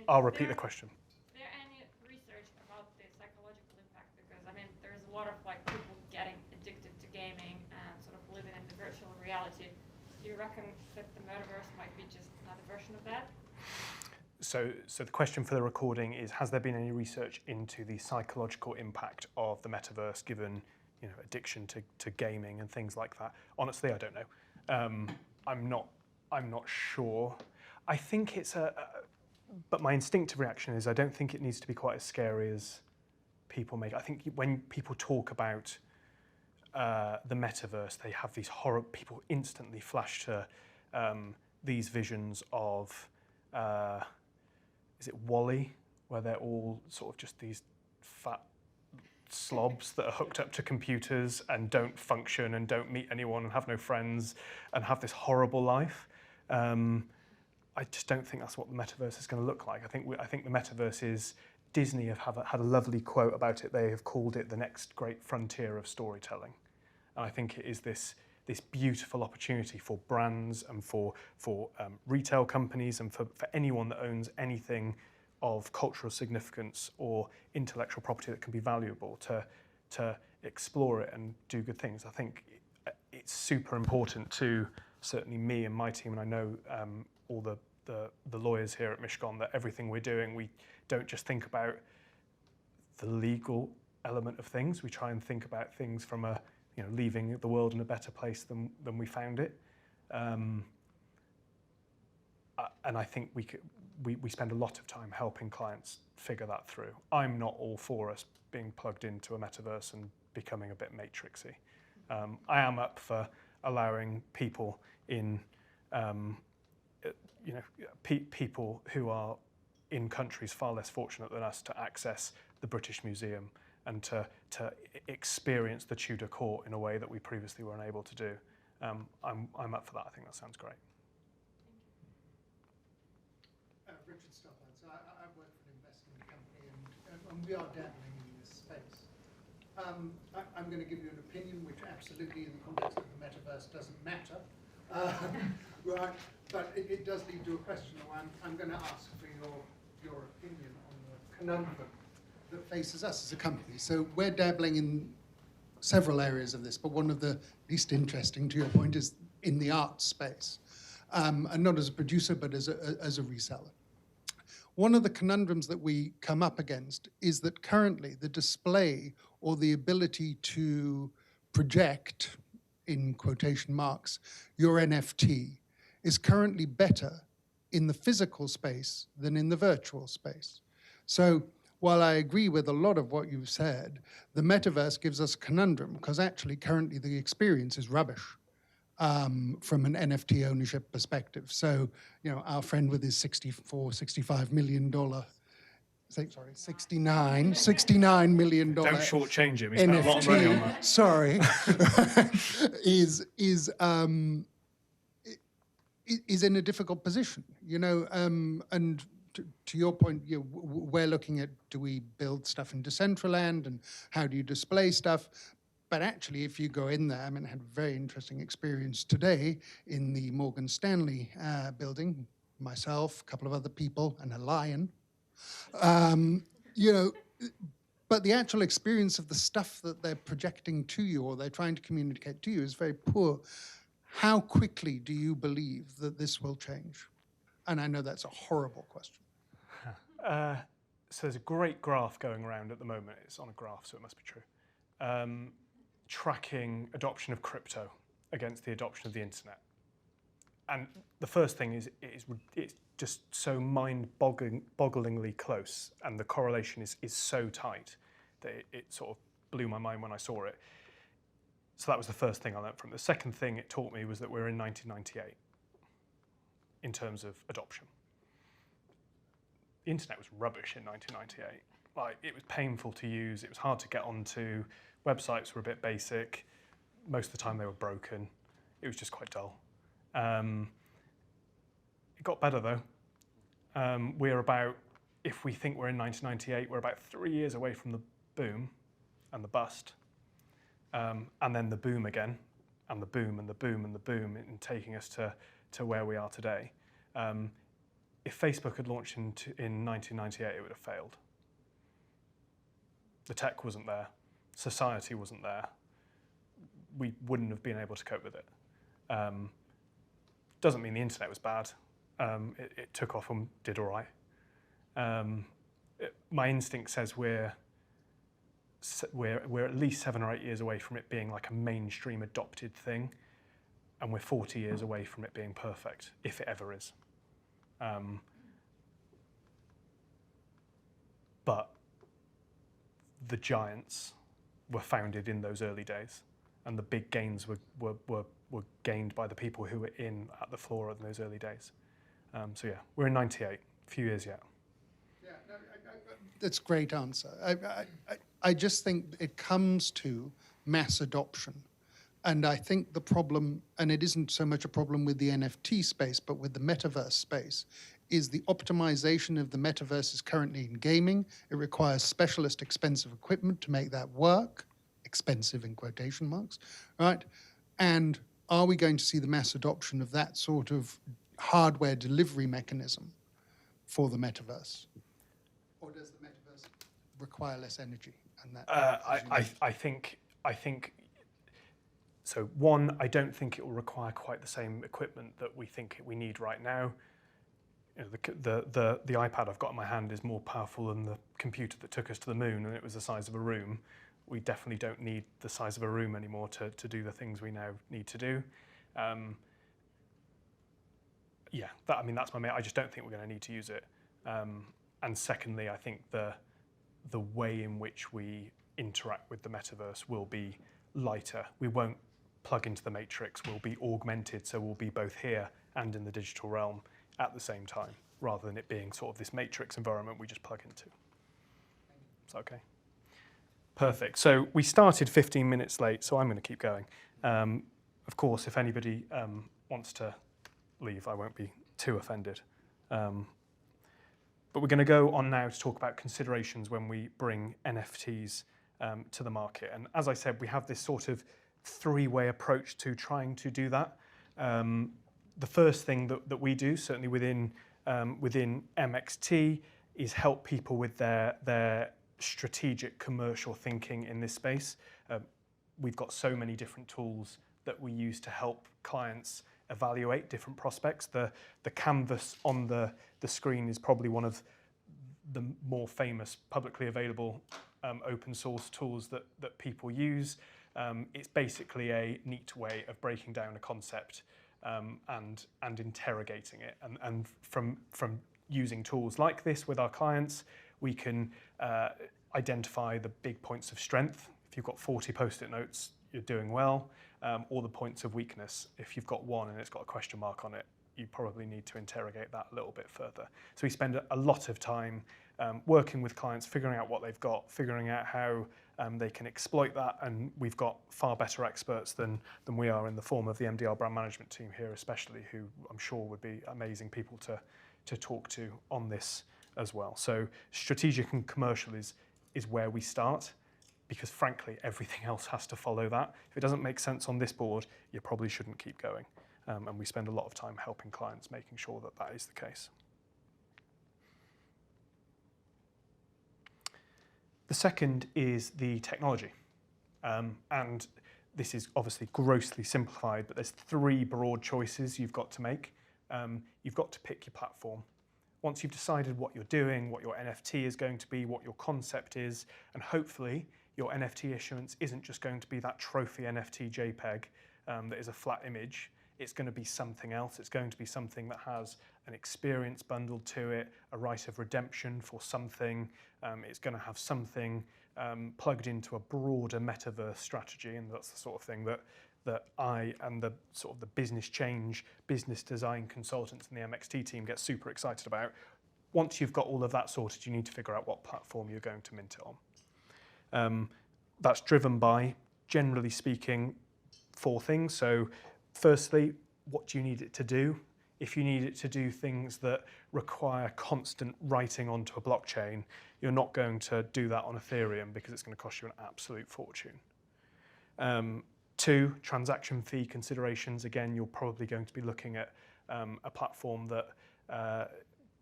I'll repeat the question. Is there any research about the psychological impact? Because, I mean, there's a lot of like people getting addicted to gaming and sort of living in the virtual reality. Do you reckon that the Metaverse might be just another version of that? So the question for the recording is, has there been any research into the psychological impact of the Metaverse given, you know, addiction to gaming and things like that? Honestly, I don't know. I'm not sure. I think it's but my instinctive reaction is I don't think it needs to be quite as scary as people make. I think when people talk about the Metaverse, they have these horror. People instantly flash to these visions of, is it WALL-E, where they're all sort of just these fat slobs that are hooked up to computers and don't function and don't meet anyone and have no friends and have this horrible life. I just don't think that's what the Metaverse is going to look like. I think the Metaverse is, Disney have had a lovely quote about it. They have called it the next great frontier of storytelling. And I think it is this beautiful opportunity for brands and for retail companies and for anyone that owns anything of cultural significance or intellectual property that can be valuable to explore it and do good things. I think it's super important to certainly me and my team, and I know all the lawyers here at Mishcon, that everything we're doing, we don't just think about the legal element of things. We try and think about things from a, you know, leaving the world in a better place than we found it. And I think we spend a lot of time helping clients figure that through. I'm not all for us being plugged into a metaverse and becoming a bit matrixy. I am up for allowing people in, you know, people who are in countries far less fortunate than us to access the British Museum and to experience the Tudor court in a way that we previously weren't able to do. I'm up for that. I think that sounds great. Richard Stoppard. So I work for an investment company, and we are dabbling in this space. I'm going to give you an opinion which absolutely, in the context of the Metaverse, doesn't matter. Right, but it does lead to a question. I'm going to ask for your opinion on the conundrum that faces us as a company. So we're dabbling in several areas of this, but one of the least interesting, to your point, is in the art space, and not as a producer, but as a reseller. One of the conundrums that we come up against is that currently the display or the ability to project, in quotation marks, your NFT is currently better in the physical space than in the virtual space. So while I agree with a lot of what you've said, the metaverse gives us a conundrum because actually currently the experience is rubbish from an NFT ownership perspective. So, you know, our friend with his $65 million, $69 million. Don't shortchange him. He spent a lot of money on that. Sorry, is in a difficult position, you know, and to your point, you know, we're looking at, do we build stuff in Decentraland and how do you display stuff? But actually, if you go in there, I mean, I had a very interesting experience today in the Morgan Stanley building, myself, a couple of other people, and a lion. You know, but the actual experience of the stuff that they're projecting to you or they're trying to communicate to you is very poor. How quickly do you believe that this will change? And I know that's a horrible question. So there's a great graph going around at the moment. It's on a graph, so it must be true. Tracking adoption of crypto against the adoption of the internet. And the first thing is it's just so mind-bogglingly close, and the correlation is so tight that it sort of blew my mind when I saw it. So that was the first thing I learned from it. The second thing it taught me was that we're in 1998 in terms of adoption. The internet was rubbish in 1998. Like, it was painful to use, it was hard to get onto, websites were a bit basic, most of the time they were broken, it was just quite dull. got better though. We're about, if we think we're in 1998, we're about 3 years away from the boom and the bust, and then the boom again, and the boom and the boom and the boom, and taking us to where we are today. If Facebook had launched in 1998, it would have failed. The tech wasn't there, society wasn't there. We wouldn't have been able to cope with it. Doesn't mean the internet was bad. It took off and did all right. My instinct says we're at least 7 or 8 years away from it being like a mainstream adopted thing, and we're 40 years away from it being perfect, if it ever is. But the giants were founded in those early days, and the big gains were gained by the people who were at the floor in those early days. So yeah, we're in 98, a few years yet. Yeah, no, that's a great answer. I just think it comes to mass adoption. And I think the problem, and it isn't so much a problem with the NFT space, but with the metaverse space, is the optimization of the metaverse is currently in gaming. It requires specialist, expensive equipment to make that work, expensive in quotation marks, right? And are we going to see the mass adoption of that sort of hardware delivery mechanism for the metaverse? Or does the metaverse require less energy? And that, I think. So one, I don't think it will require quite the same equipment that we think we need right now. You know, the iPad I've got in my hand is more powerful than the computer that took us to the moon, and it was the size of a room. We definitely don't need the size of a room anymore to do the things we now need to do. Yeah, that's my main. I just don't think we're going to need to use it. And secondly, I think the way in which we interact with the metaverse will be lighter. We won't plug into the matrix. We'll be augmented, so we'll be both here and in the digital realm at the same time, rather than it being sort of this matrix environment we just plug into. Is that okay? Perfect. So we started 15 minutes late, so I'm going to keep going. Of course, if anybody wants to leave, I won't be too offended. But we're going to go on now to talk about considerations when we bring NFTs to the market. And as I said, we have this sort of three-way approach to trying to do that. The first thing that we do, certainly within MXT, is help people with their strategic commercial thinking in this space. We've got so many different tools that we use to help clients evaluate different prospects. The canvas on the screen is probably one of the more famous publicly available open source tools that people use. It's basically a neat way of breaking down a concept and interrogating it. And from using tools like this with our clients, we can identify the big points of strength. If you've got 40 post-it notes, you're doing well. Or the points of weakness. If you've got one and it's got a question mark on it, you probably need to interrogate that a little bit further. So we spend a lot of time working with clients, figuring out what they've got, figuring out how they can exploit that, and we've got far better experts than we are in the form of the MDR brand management team here especially, who I'm sure would be amazing people to talk to on this as well. So strategic and commercial is where we start, because frankly, everything else has to follow that. If it doesn't make sense on this board, you probably shouldn't keep going. And we spend a lot of time helping clients, making sure that that is the case. The second is the technology. And this is obviously grossly simplified, but there's 3 broad choices you've got to make. You've got to pick your platform. Once you've decided what you're doing, what your NFT is going to be, what your concept is, and hopefully your NFT issuance isn't just going to be that trophy NFT JPEG that is a flat image. It's going to be something else. It's going to be something that has an experience bundled to it, a right of redemption for something. It's going to have something plugged into a broader metaverse strategy, and that's the sort of thing that I and the sort of the business change, business design consultants in the MXT team get super excited about. Once you've got all of that sorted, you need to figure out what platform you're going to mint it on. That's driven by, generally speaking, 4 things. So firstly, what do you need it to do? If you need it to do things that require constant writing onto a blockchain, you're not going to do that on Ethereum because it's going to cost you an absolute fortune. 2, transaction fee considerations. Again, you're probably going to be looking at a platform that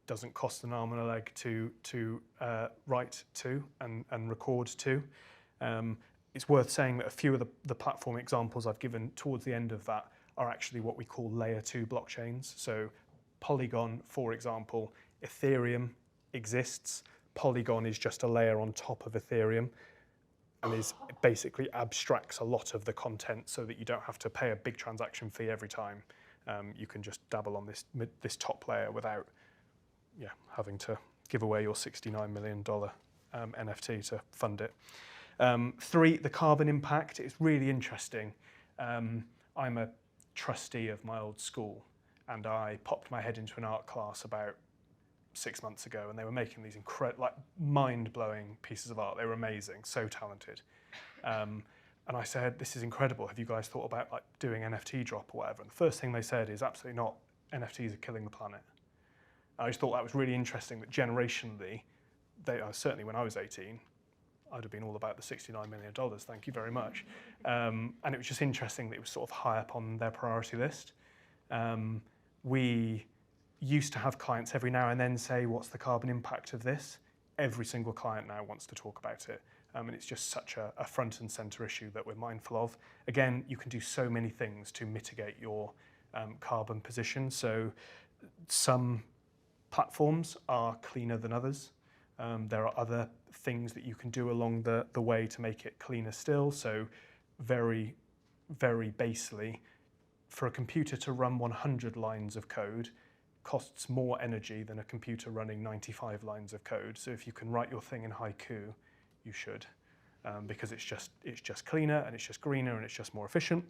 doesn't cost an arm and a leg to write to and record to. It's worth saying that a few of the platform examples I've given towards the end of that are actually what we call layer 2 blockchains. So Polygon, for example, Ethereum exists. Polygon is just a layer on top of Ethereum and basically abstracts a lot of the content so that you don't have to pay a big transaction fee every time. You can just dabble on this top layer without having to give away your $69 million NFT to fund it. 3, the carbon impact. It's really interesting. I'm a trustee of my old school, and I popped my head into an art class about 6 months ago, and they were making these mind-blowing pieces of art. They were amazing, so talented. And I said, this is incredible. Have you guys thought about doing NFT drop or whatever? And the first thing they said is absolutely not. NFTs are killing the planet. I just thought that was really interesting that generationally, certainly when I was 18, I'd have been all about the $69 million, thank you very much. And it was just interesting that it was sort of high up on their priority list. We used to have clients every now and then say, what's the carbon impact of this? Every single client now wants to talk about it. And it's just such a front and center issue that we're mindful of. Again, you can do so many things to mitigate your carbon position. So some platforms are cleaner than others. There are other things that you can do along the way to make it cleaner still. So very, very basely, for a computer to run 100 lines of code costs more energy than a computer running 95 lines of code. So if you can write your thing in haiku, you should, because it's just cleaner and it's just greener and it's just more efficient.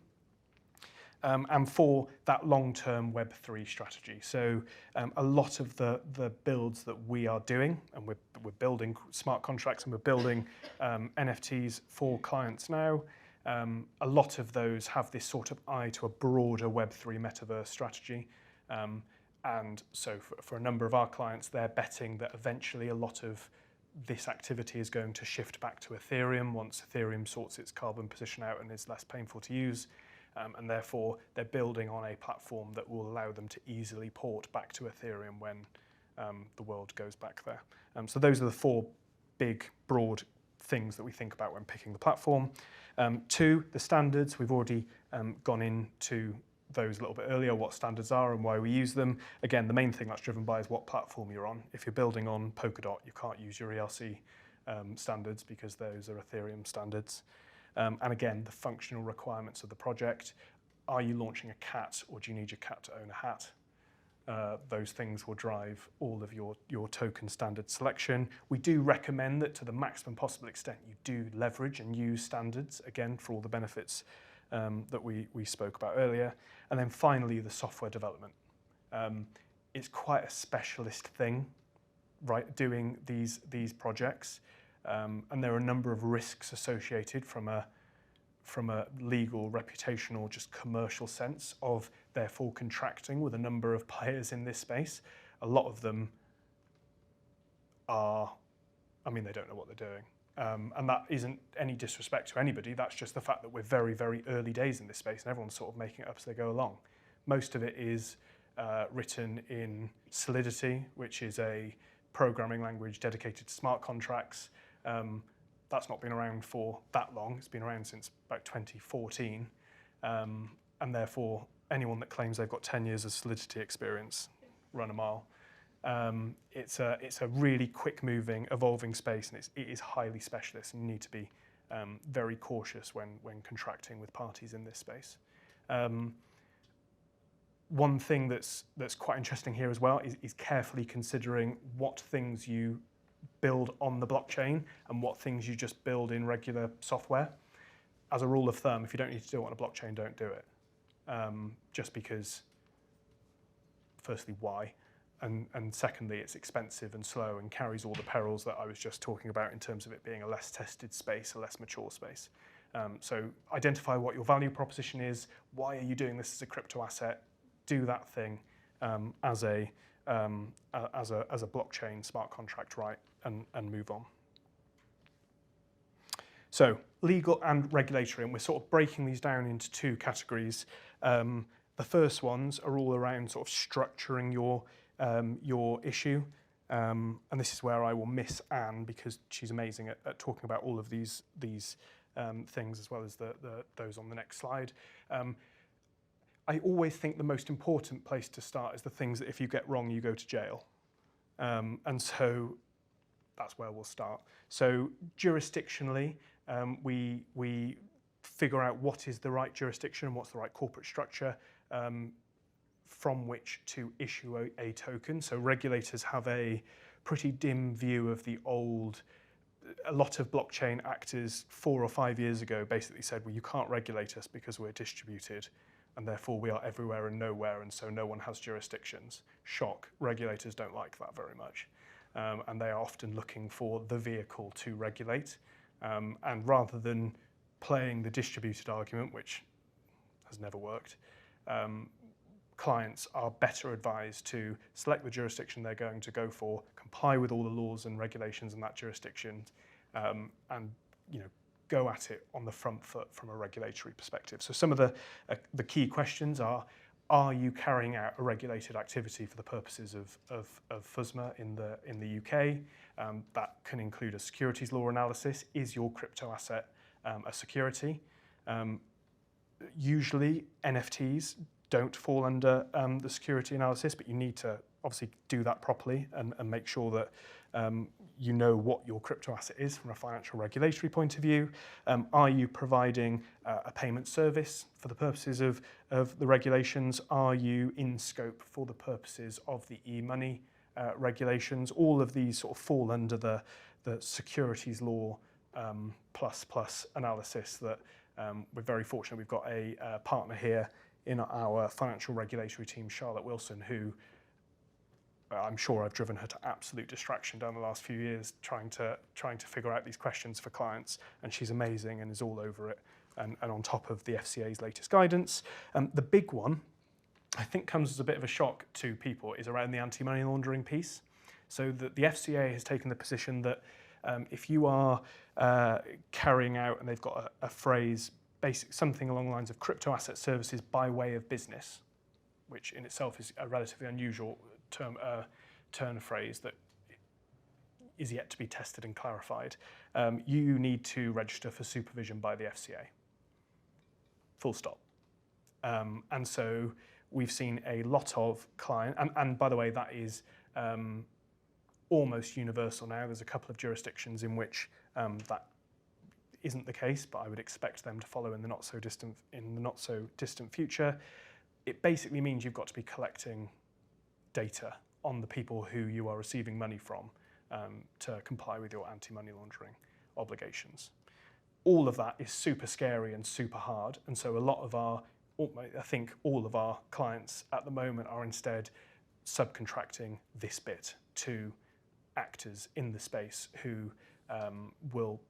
And 4, that long-term Web3 strategy. So a lot of the builds that we are doing, and we're building smart contracts and we're building NFTs for clients now, a lot of those have this sort of eye to a broader Web3 Metaverse strategy. And so for a number of our clients, they're betting that eventually a lot of this activity is going to shift back to Ethereum once Ethereum sorts its carbon position out and is less painful to use. And therefore, they're building on a platform that will allow them to easily port back to Ethereum when the world goes back there. So those are the 4 big, broad things that we think about when picking the platform. 2, the standards. We've already gone into those a little bit earlier, what standards are and why we use them. Again, the main thing that's driven by is what platform you're on. If you're building on Polkadot, you can't use your ERC standards because those are Ethereum standards. And again, the functional requirements of the project. Are you launching a cat, or do you need your cat to own a hat? Those things will drive all of your token standard selection. We do recommend that to the maximum possible extent you do leverage and use standards, again, for all the benefits that we spoke about earlier. And then finally, the software development. It's quite a specialist thing, right, doing these projects. And there are a number of risks associated from a legal, reputational, just commercial sense of therefore contracting with a number of players in this space. A lot of them they don't know what they're doing. And that isn't any disrespect to anybody, that's just the fact that we're very, very early days in this space and everyone's sort of making it up as they go along. Most of it is written in Solidity, which is a programming language dedicated to smart contracts. That's not been around for that long. It's been around since about 2014. And therefore, anyone that claims they've got 10 years of Solidity experience, run a mile. It's a really quick-moving, evolving space, and it is highly specialist, and you need to be very cautious when contracting with parties in this space. One thing that's quite interesting here as well is carefully considering what things you build on the blockchain and what things you just build in regular software. As a rule of thumb, if you don't need to do it on a blockchain, don't do it. Just because, firstly, why? And secondly, it's expensive and slow and carries all the perils that I was just talking about in terms of it being a less tested space, a less mature space. So identify what your value proposition is. Why are you doing this as a crypto asset? Do that thing. as a blockchain smart contract right and move on. So legal and regulatory, and we're sort of breaking these down into two categories. The first ones are all around sort of structuring your issue. And this is where I will miss Anne, because she's amazing at talking about all of these things, as well as those on the next slide. I always think the most important place to start is the things that if you get wrong, you go to jail. And so that's where we'll start. So jurisdictionally, we figure out what is the right jurisdiction and what's the right corporate structure from which to issue a token. So regulators have a pretty dim view of the old. A lot of blockchain actors 4 or 5 years ago basically said, well, you can't regulate us because we're distributed, and therefore we are everywhere and nowhere, and so no one has jurisdictions. Shock, regulators don't like that very much. And they are often looking for the vehicle to regulate. And rather than playing the distributed argument, which has never worked, clients are better advised to select the jurisdiction they're going to go for, comply with all the laws and regulations in that jurisdiction, and go at it on the front foot from a regulatory perspective. So some of the key questions are you carrying out a regulated activity for the purposes of FUSMA in the UK? That can include a securities law analysis. Is your crypto asset a security? Usually NFTs don't fall under the security analysis, but you need to obviously do that properly and make sure that you know what your crypto asset is from a financial regulatory point of view. Are you providing a payment service for the purposes of the regulations? Are you in scope for the purposes of the e-money regulations? All of these sort of fall under the securities law plus analysis that we're very fortunate. We've got a partner here in our financial regulatory team, Charlotte Wilson, who I'm sure I've driven her to absolute distraction down the last few years trying to figure out these questions for clients, and she's amazing and is all over it and on top of the FCA's latest guidance. The big one, I think, comes as a bit of a shock to people, is around the anti-money laundering piece. So the FCA has taken the position that if you are carrying out, and they've got a phrase, something along the lines of crypto asset services by way of business, which in itself is a relatively unusual turn phrase that is yet to be tested and clarified. You need to register for supervision by the FCA. Full stop. And so we've seen a lot of clients, and by the way, that is almost universal now. There's a couple of jurisdictions in which that isn't the case, but I would expect them to follow in the not so distant future. It basically means you've got to be collecting data on the people who you are receiving money from to comply with your anti-money laundering obligations. All of that is super scary and super hard, and so I think all of our clients at the moment are instead subcontracting this bit to actors in the space who will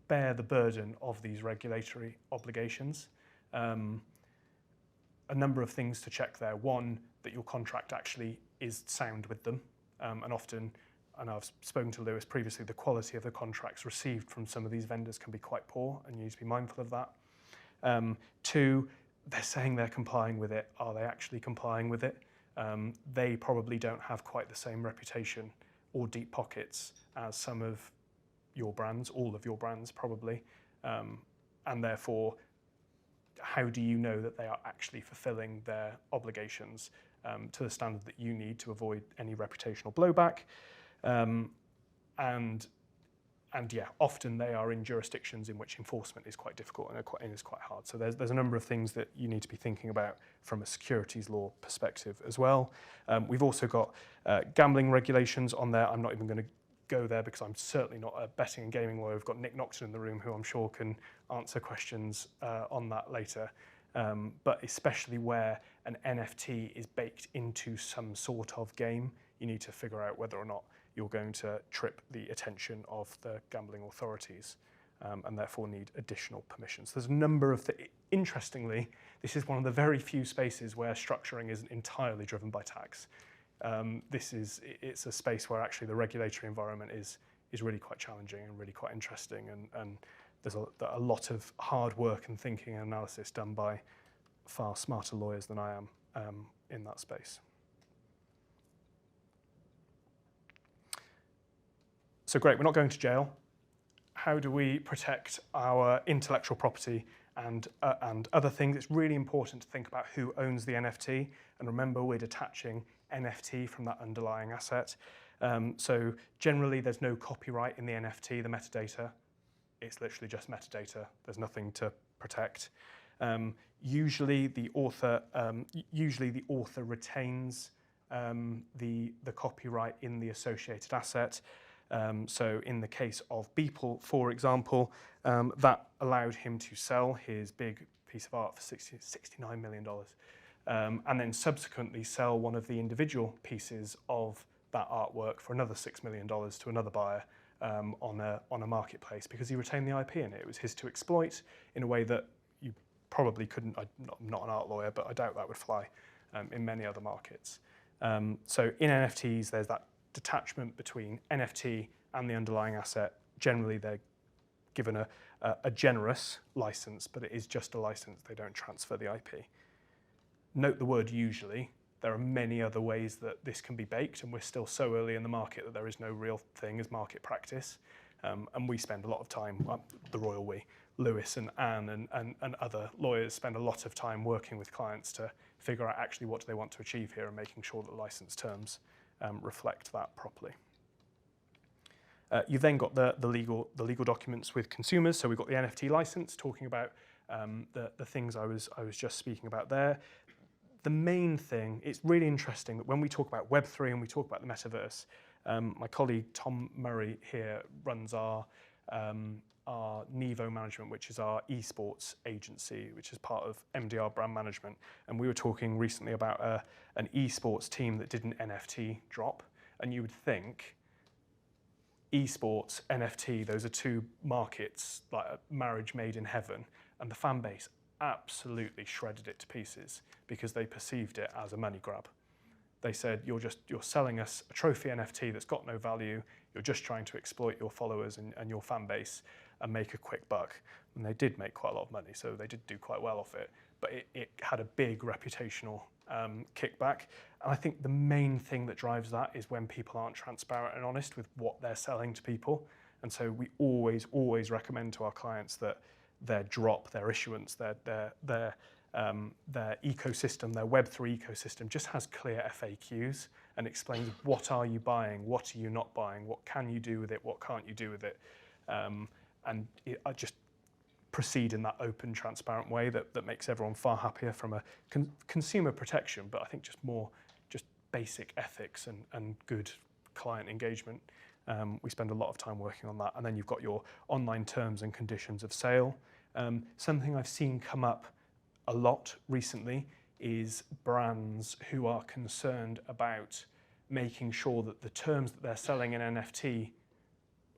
bear the burden of these regulatory obligations. A number of things to check there. One, that your contract actually is sound with them, and often, and I've spoken to Lewis previously, the quality of the contracts received from some of these vendors can be quite poor, and you need to be mindful of that. Two, they're saying they're complying with it. Are they actually complying with it? They probably don't have quite the same reputation or deep pockets as some of your brands, all of your brands probably, and therefore, how do you know that they are actually fulfilling their obligations to the standard that you need to avoid any reputational blowback? And yeah, often they are in jurisdictions in which enforcement is quite difficult and is quite hard. So there's a number of things that you need to be thinking about from a securities law perspective as well. We've also got gambling regulations on there. I'm not even going to go there because I'm certainly not a betting and gaming lawyer. We've got Nick Noxon in the room who I'm sure can answer questions on that later. But especially where an NFT is baked into some sort of game, you need to figure out whether or not you're going to trip the attention of the gambling authorities. and therefore need additional permissions. There's a number of interestingly, this is one of the very few spaces where structuring isn't entirely driven by tax. It's a space where actually the regulatory environment is really quite challenging and really quite interesting, and there's a lot of hard work and thinking and analysis done by far smarter lawyers than I am in that space. So great, we're not going to jail. How do we protect our intellectual property and other things? It's really important to think about who owns the NFT, and remember we're detaching NFT from that underlying asset. So generally there's no copyright in the NFT, the metadata. It's literally just metadata. There's nothing to protect. Usually the author retains the copyright in the associated asset. So in the case of Beeple, for example, that allowed him to sell his big piece of art for $69 million, and then subsequently sell one of the individual pieces of that artwork for another $6 million to another buyer on a marketplace, because he retained the IP in it. It was his to exploit in a way that you probably couldn't. I'm not an art lawyer, but I doubt that would fly in many other markets. So in NFTs, there's that detachment between NFT and the underlying asset. Generally, they're given a generous license, but it is just a license. They don't transfer the IP. Note the word usually. There are many other ways that this can be baked, and we're still so early in the market that there is no real thing as market practice. And we spend a lot of time, the royal we, Lewis and Anne and other lawyers spend a lot of time working with clients to figure out actually what do they want to achieve here and making sure that license terms reflect that properly. You've then got the legal documents with consumers. So we've got the NFT license talking about the things I was just speaking about there. The main thing, it's really interesting that when we talk about Web3 and we talk about the Metaverse, my colleague Tom Murray here runs our Nevo management, which is our esports agency, which is part of MDR brand management. And we were talking recently about an esports team that did an NFT drop. And you would think esports, NFT, those are two markets, like a marriage made in heaven. And the fan base absolutely shredded it to pieces because they perceived it as a money grab. They said, you're selling us a trophy NFT that's got no value. You're just trying to exploit your followers and your fan base and make a quick buck. And they did make quite a lot of money, so they did do quite well off it. But it had a big reputational kickback. And I think the main thing that drives that is when people aren't transparent and honest with what they're selling to people. And so we always recommend to our clients that their drop, their issuance, their ecosystem, their Web3 ecosystem just has clear FAQs and explains what are you buying, what are you not buying, what can you do with it, what can't you do with it. I just proceed in that open, transparent way that makes everyone far happier from a consumer protection, but I think just basic ethics and good client engagement. We spend a lot of time working on that. And then you've got your online terms and conditions of sale. Something I've seen come up a lot recently is brands who are concerned about making sure that the terms that they're selling an NFT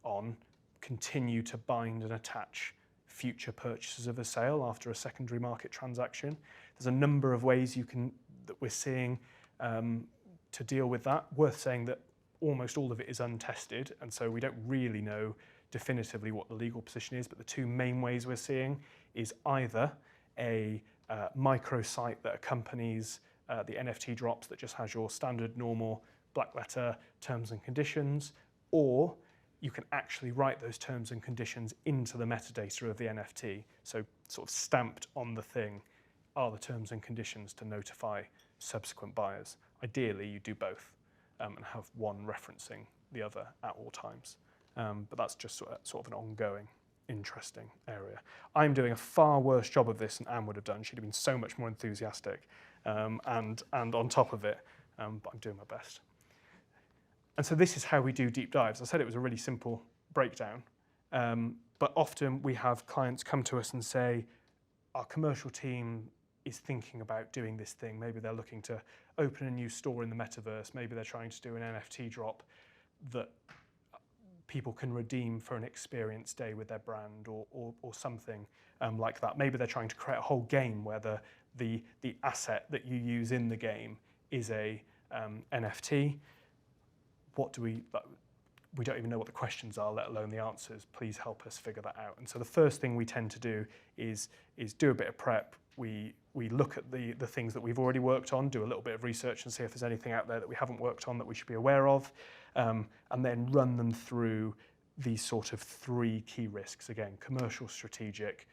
on continue to bind and attach future purchases of a sale after a secondary market transaction. There's a number of ways that we're seeing to deal with that. Worth saying that almost all of it is untested, and so we don't really know definitively what the legal position is, but the two main ways we're seeing is either a microsite that accompanies the NFT drops that just has your standard normal black letter terms and conditions, or you can actually write those terms and conditions into the metadata of the NFT. So sort of stamped on the thing are the terms and conditions to notify subsequent buyers. Ideally, you do both and have one referencing the other at all times. But that's just sort of an ongoing, interesting area. I'm doing a far worse job of this than Anne would have done. She'd have been so much more enthusiastic and on top of it, but I'm doing my best. And so this is how we do deep dives. I said it was a really simple breakdown, but often we have clients come to us and say, our commercial team is thinking about doing this thing. Maybe they're looking to open a new store in the Metaverse. Maybe they're trying to do an NFT drop that people can redeem for an experience day with their brand or something like that. Maybe they're trying to create a whole game where the asset that you use in the game is a NFT. What do we don't even know what the questions are, let alone the answers. Please help us figure that out. And so the first thing we tend to do is do a bit of prep. We look at the things that we've already worked on, do a little bit of research and see if there's anything out there that we haven't worked on that we should be aware of, and then run them through these sort of 3 key risks. Again, commercial, strategic,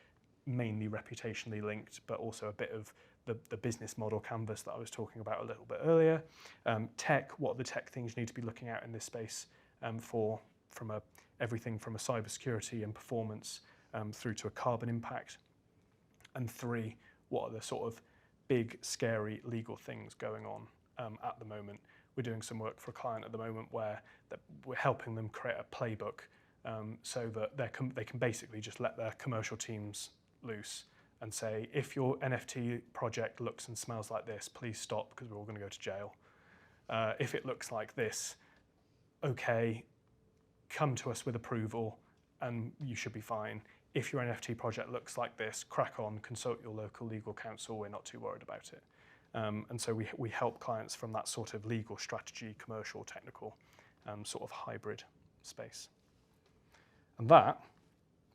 mainly reputationally linked, but also a bit of the business model canvas that I was talking about a little bit earlier. Tech, what are the tech things you need to be looking at in this space everything from a cybersecurity and performance through to a carbon impact. And 3, what are the sort of big, scary legal things going on at the moment. We're doing some work for a client at the moment where we're helping them create a playbook so that they can basically just let their commercial teams loose and say, if your NFT project looks and smells like this, please stop because we're all going to go to jail. If it looks like this, okay, come to us with approval and you should be fine. If your NFT project looks like this, crack on, consult your local legal counsel, we're not too worried about it. And so we help clients from that sort of legal strategy, commercial, technical, sort of hybrid space. And that,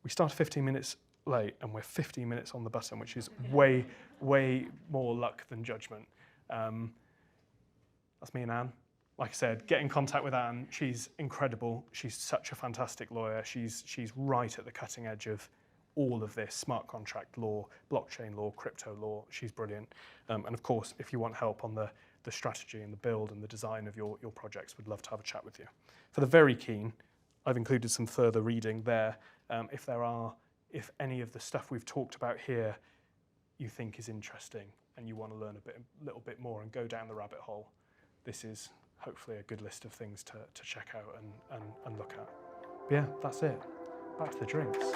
we started 15 minutes late and we're 15 minutes on the button, which is way, way more luck than judgment. That's me and Anne. Like I said, get in contact with Anne. She's incredible. She's such a fantastic lawyer. She's right at the cutting edge of all of this, smart contract law, blockchain law, crypto law. She's brilliant. And of course, if you want help on the strategy and the build and the design of your projects, we'd love to have a chat with you. For the very keen, I've included some further reading there. If any of the stuff we've talked about here you think is interesting and you want to learn a little bit more and go down the rabbit hole, this is hopefully a good list of things to check out and look at. But yeah, that's it. Back to the drinks.